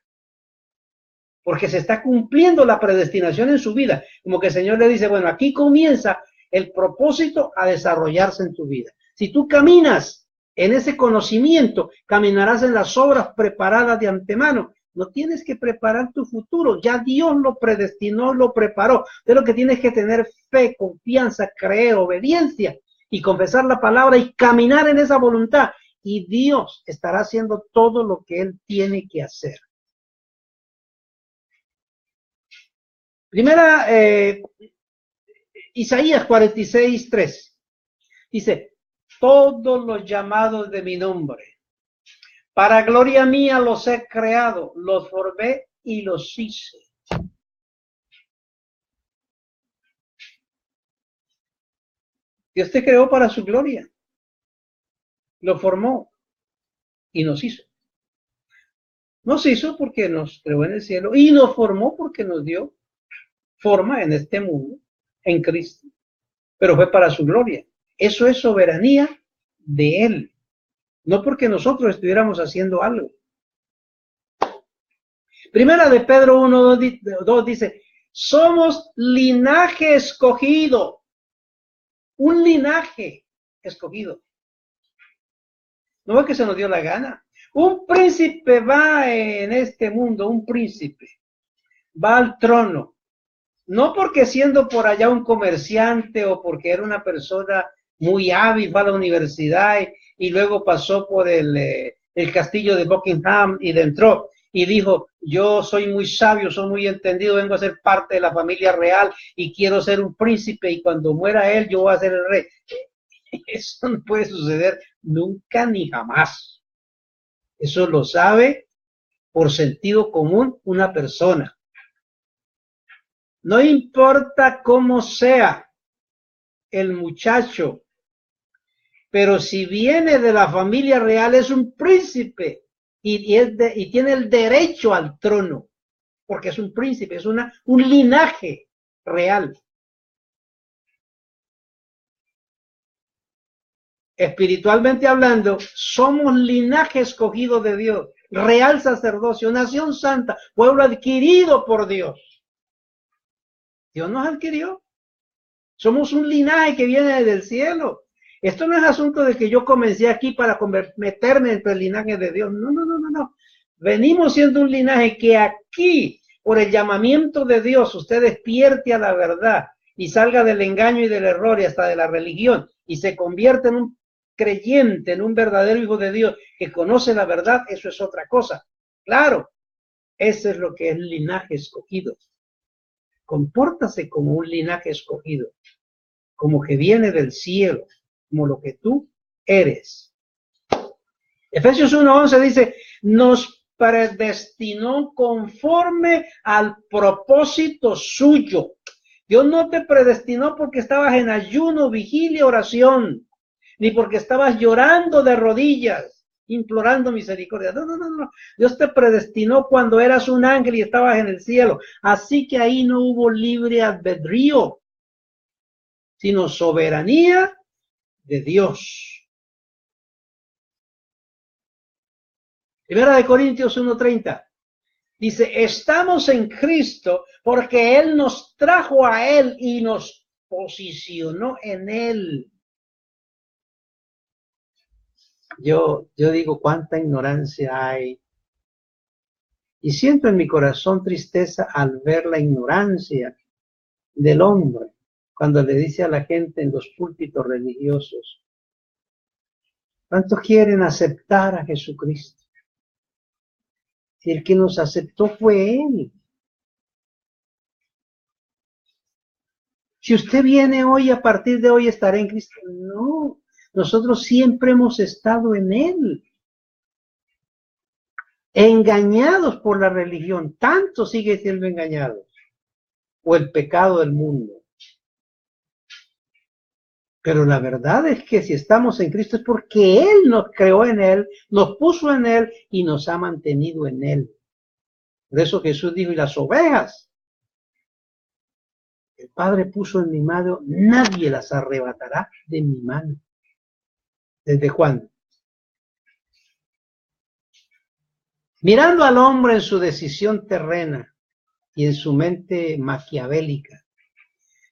Porque se está cumpliendo la predestinación en su vida. Como que el Señor le dice, bueno, aquí comienza el propósito a desarrollarse en tu vida. Si tú caminas en ese conocimiento, caminarás en las obras preparadas de antemano. No tienes que preparar tu futuro, ya Dios lo predestinó, lo preparó. De lo que tienes que tener fe, confianza, creer, obediencia y confesar la palabra y caminar en esa voluntad. Y Dios estará haciendo todo lo que Él tiene que hacer. Primera, Isaías 46:3. Dice, todos los llamados de mi nombre, para gloria mía los he creado, los formé y los hice. Dios te creó para su gloria. Lo formó y nos hizo. Nos hizo porque nos creó en el cielo y nos formó porque nos dio forma en este mundo, en Cristo. Pero fue para su gloria. Eso es soberanía de Él. No porque nosotros estuviéramos haciendo algo. Primera de Pedro 1:2 dice, somos linaje escogido. Un linaje escogido. No es que se nos dio la gana. Un príncipe va en este mundo, un príncipe va al trono. No porque siendo por allá un comerciante o porque era una persona muy hábil, va a la universidad y luego pasó por el castillo de Buckingham y entró y dijo, yo soy muy sabio, soy muy entendido, vengo a ser parte de la familia real y quiero ser un príncipe y cuando muera él yo voy a ser el rey. Eso no puede suceder nunca ni jamás. Eso lo sabe por sentido común una persona. No importa cómo sea el muchacho, pero si viene de la familia real es un príncipe y tiene el derecho al trono, porque es un príncipe, es un linaje real. Espiritualmente hablando, somos linaje escogido de Dios, real sacerdocio, nación santa, pueblo adquirido por Dios. Dios nos adquirió. Somos un linaje que viene del cielo. Esto no es asunto de que yo comencé aquí para meterme entre el linaje de Dios. No, no, no, no, no. Venimos siendo un linaje que aquí, por el llamamiento de Dios, usted despierte a la verdad y salga del engaño y del error y hasta de la religión y se convierte en un creyente, en un verdadero hijo de Dios que conoce la verdad. Eso es otra cosa. Claro, eso es lo que es linaje escogido. Compórtase como un linaje escogido, como que viene del cielo, como lo que tú eres. Efesios 1:11 dice, nos predestinó conforme al propósito suyo. Dios no te predestinó porque estabas en ayuno, vigilia, oración, ni porque estabas llorando de rodillas, implorando misericordia. No, no, no, no. Dios te predestinó cuando eras un ángel y estabas en el cielo. Así que ahí no hubo libre albedrío, sino soberanía de Dios. Primera de Corintios 1:30 dice, estamos en Cristo porque Él nos trajo a Él y nos posicionó en Él. Yo digo, cuánta ignorancia hay. Y siento en mi corazón tristeza al ver la ignorancia del hombre cuando le dice a la gente en los púlpitos religiosos, ¿cuántos quieren aceptar a Jesucristo? Si el que nos aceptó fue Él. Si usted viene hoy, a partir de hoy estará en Cristo. No, nosotros siempre hemos estado en Él. Engañados por la religión, tanto sigue siendo engañados. O el pecado del mundo. Pero la verdad es que si estamos en Cristo es porque Él nos creó en Él, nos puso en Él y nos ha mantenido en Él. Por eso Jesús dijo, y las ovejas, el Padre puso en mi mano, nadie las arrebatará de mi mano. ¿Desde cuándo? Mirando al hombre en su decisión terrena y en su mente maquiavélica.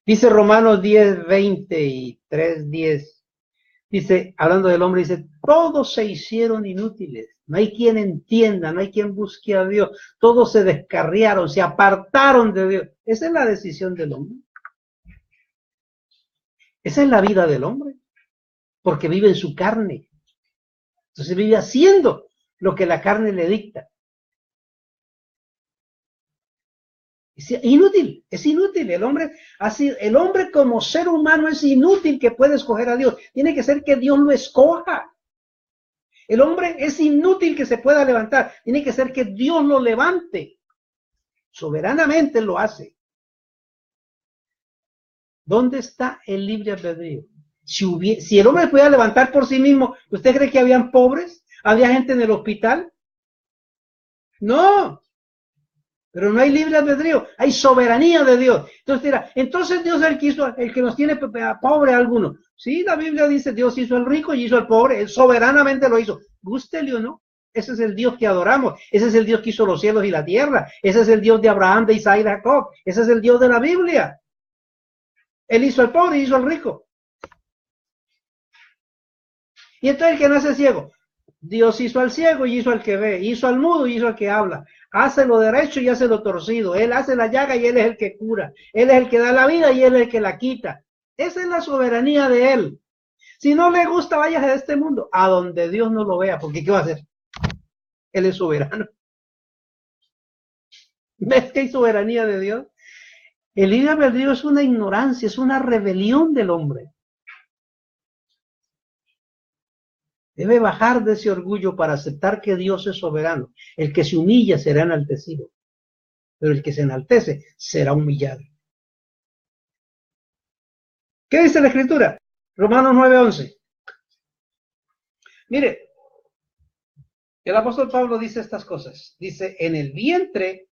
Dice Romanos 10:20 y 3:10. Dice, hablando del hombre, dice, todos se hicieron inútiles. No hay quien entienda, no hay quien busque a Dios. Todos se descarriaron, se apartaron de Dios. Esa es la decisión del hombre. Esa es la vida del hombre. Porque vive en su carne. Entonces vive haciendo lo que la carne le dicta. Es inútil. El hombre como ser humano es inútil que puede escoger a Dios. Tiene que ser que Dios lo escoja. El hombre es inútil que se pueda levantar. Tiene que ser que Dios lo levante. Soberanamente lo hace. ¿Dónde está el libre albedrío? Si el hombre pudiera levantar por sí mismo, ¿usted cree que habían pobres? ¿Había gente en el hospital? No. Pero no hay libre albedrío, hay soberanía de Dios. Entonces dirá, entonces Dios es el que nos tiene pobre a algunos. Sí, la Biblia dice, Dios hizo al rico y hizo al pobre, él soberanamente lo hizo. Gústele o no, ese es el Dios que adoramos, ese es el Dios que hizo los cielos y la tierra, ese es el Dios de Abraham, de Isaac y de Jacob, ese es el Dios de la Biblia. Él hizo al pobre y hizo al rico. Y entonces el que nace ciego, Dios hizo al ciego y hizo al que ve, hizo al mudo y hizo al que habla. Hace lo derecho y hace lo torcido. Él hace la llaga y él es el que cura. Él es el que da la vida y él es el que la quita. Esa es la soberanía de él. Si no le gusta, váyase de este mundo, a donde Dios no lo vea, porque ¿qué va a hacer? Él es soberano. ¿Ves que hay soberanía de Dios? El libre albedrío es una ignorancia, es una rebelión del hombre. Debe bajar de ese orgullo para aceptar que Dios es soberano. El que se humilla será enaltecido, pero el que se enaltece será humillado. ¿Qué dice la Escritura? Romanos 9:11. Mire, el apóstol Pablo dice estas cosas. Dice, en el vientre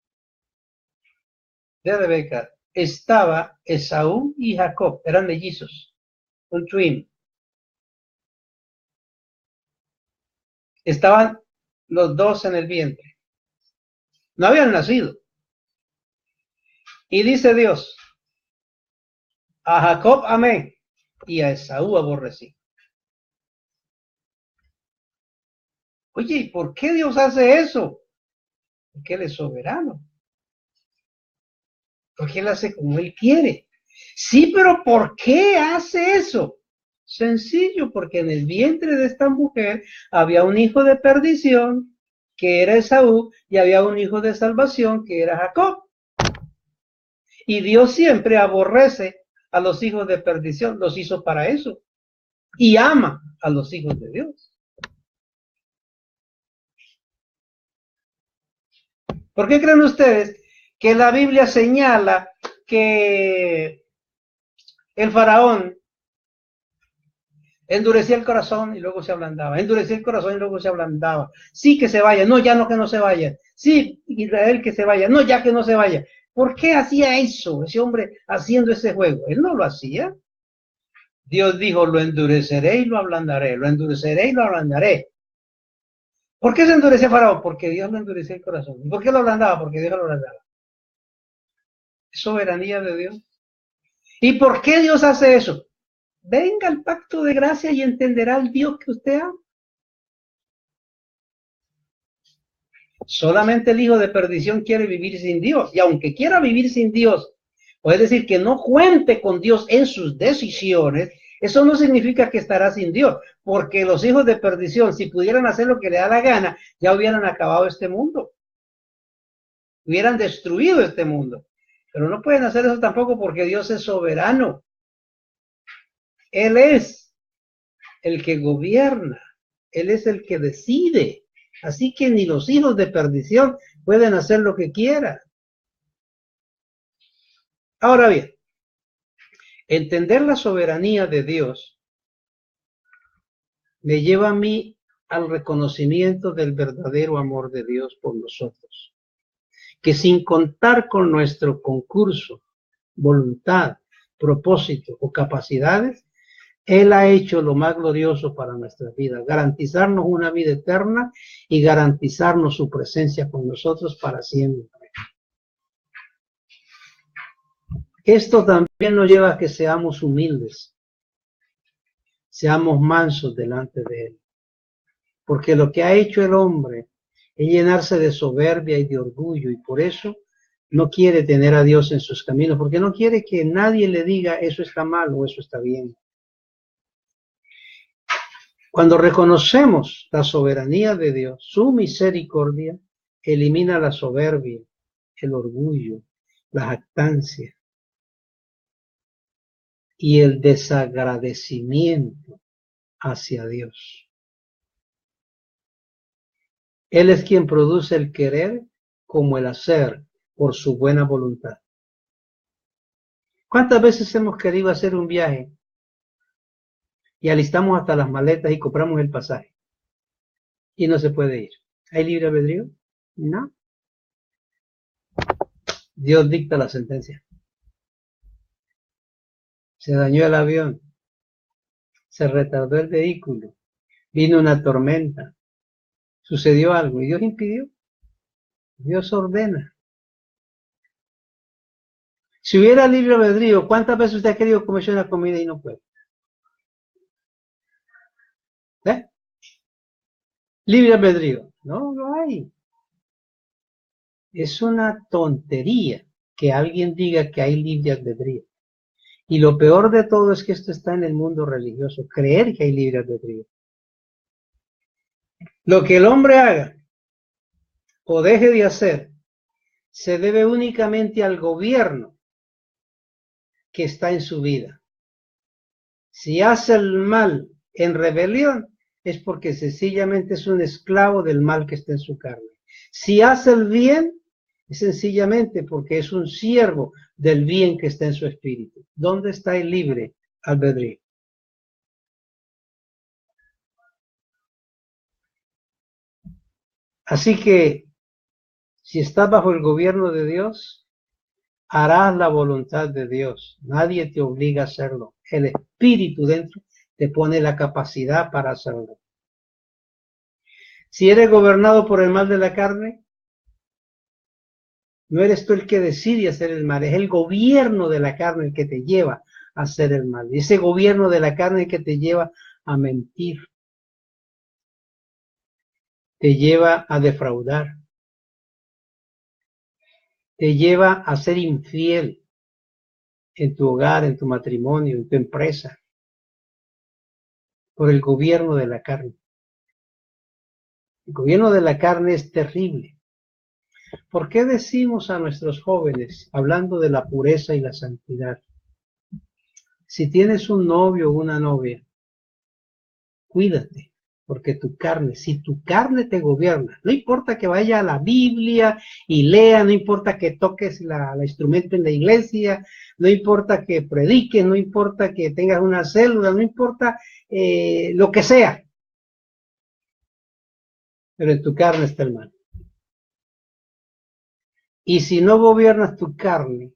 de Rebeca estaba Esaú y Jacob, eran mellizos, un twin. Estaban los dos en el vientre. No habían nacido. Y dice Dios, a Jacob amé y a Esaú aborrecí. Oye, ¿y por qué Dios hace eso? Porque Él es soberano. Porque Él hace como Él quiere. Sí, pero ¿por qué hace eso? Sencillo, porque en el vientre de esta mujer había un hijo de perdición, que era Esaú, y había un hijo de salvación, que era Jacob. Y Dios siempre aborrece a los hijos de perdición, los hizo para eso. Y ama a los hijos de Dios. ¿Por qué creen ustedes que la Biblia señala que el faraón endurecía el corazón y luego se ablandaba? Endurecía el corazón y luego se ablandaba. Sí, que se vaya. No, ya no, que no se vaya. Sí, Israel, que se vaya. No, ya que no se vaya. ¿Por qué hacía eso ese hombre haciendo ese juego? Él no lo hacía. Dios dijo, lo endureceré y lo ablandaré. Lo endureceré y lo ablandaré. ¿Por qué se endurecía Faraón? Porque Dios lo endurecía el corazón. ¿Y por qué lo ablandaba? Porque Dios lo ablandaba. Es soberanía de Dios. ¿Y por qué Dios hace eso? Venga al pacto de gracia y entenderá el Dios que usted ama. Solamente el hijo de perdición quiere vivir sin Dios. Y aunque quiera vivir sin Dios, o es decir, que no cuente con Dios en sus decisiones, eso no significa que estará sin Dios. Porque los hijos de perdición, si pudieran hacer lo que le da la gana, ya hubieran acabado este mundo. Hubieran destruido este mundo. Pero no pueden hacer eso tampoco porque Dios es soberano. Él es el que gobierna. Él es el que decide. Así que ni los hijos de perdición pueden hacer lo que quieran. Ahora bien, entender la soberanía de Dios me lleva a mí al reconocimiento del verdadero amor de Dios por nosotros. Que sin contar con nuestro concurso, voluntad, propósito o capacidades, Él ha hecho lo más glorioso para nuestra vida, garantizarnos una vida eterna y garantizarnos su presencia con nosotros para siempre. Esto también nos lleva a que seamos humildes. seamos mansos delante de Él. Porque lo que ha hecho el hombre es llenarse de soberbia y de orgullo, y por eso no quiere tener a Dios en sus caminos, porque no quiere que nadie le diga eso está mal o eso está bien. Cuando reconocemos la soberanía de Dios, su misericordia elimina la soberbia, el orgullo, la jactancia y el desagradecimiento hacia Dios. Él es quien produce el querer como el hacer por su buena voluntad. ¿Cuántas veces hemos querido hacer un viaje y alistamos hasta las maletas y compramos el pasaje y no se puede ir? ¿Hay libre albedrío? No. Dios dicta la sentencia. Se dañó el avión, se retardó el vehículo, vino una tormenta, sucedió algo y Dios impidió. Dios ordena. Si hubiera libre albedrío, ¿cuántas veces usted ha querido comerse una comida y no puede? ¿Eh? Libre albedrío. No lo hay. Es una tontería que alguien diga que hay libre albedrío. Y lo peor de todo es que esto está en el mundo religioso, creer que hay libre albedrío. Lo que el hombre haga o deje de hacer se debe únicamente al gobierno que está en su vida. Si hace el mal en rebelión, es porque sencillamente es un esclavo del mal que está en su carne. Si hace el bien, es sencillamente porque es un siervo del bien que está en su espíritu. ¿Dónde está el libre albedrío? Así que, si estás bajo el gobierno de Dios, harás la voluntad de Dios. Nadie te obliga a hacerlo. El espíritu dentro te pone la capacidad para hacerlo. Si eres gobernado por el mal de la carne, no eres tú el que decide hacer el mal, es el gobierno de la carne el que te lleva a hacer el mal. Y ese gobierno de la carne el que te lleva a mentir, te lleva a defraudar, te lleva a ser infiel en tu hogar, en tu matrimonio, en tu empresa, por el gobierno de la carne. El gobierno de la carne es terrible. ¿Por qué decimos a nuestros jóvenes, hablando de la pureza y la santidad, si tienes un novio o una novia, cuídate, porque tu carne, si tu carne te gobierna, no importa que vaya a la Biblia y lea, no importa que toques la instrumento en la iglesia, no importa que prediques, no importa que tengas una célula, no importa lo que sea, pero en tu carne está el mal. Y si no gobiernas tu carne,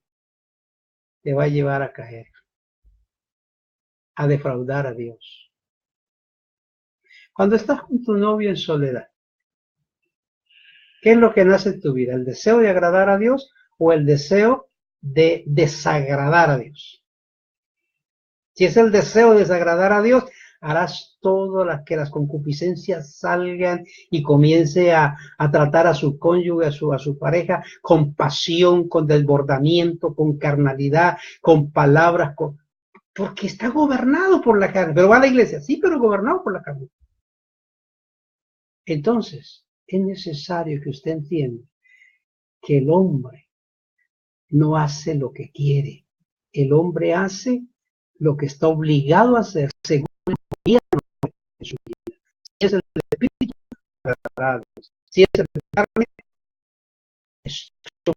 te va a llevar a caer, a defraudar a Dios. Cuando estás con tu novio en soledad, ¿qué es lo que nace en tu vida? ¿El deseo de agradar a Dios o el deseo de desagradar a Dios? Si es el deseo de desagradar a Dios, harás todo que las concupiscencias salgan y comience a tratar a su cónyuge, a su pareja, con pasión, con desbordamiento, con carnalidad, con palabras, porque está gobernado por la carne. Pero va a la iglesia, sí, pero gobernado por la carne. Entonces, es necesario que usted entienda que el hombre no hace lo que quiere. El hombre hace lo que está obligado a hacer según el gobierno de su vida. Si es el espíritu, si es el carne, es todo.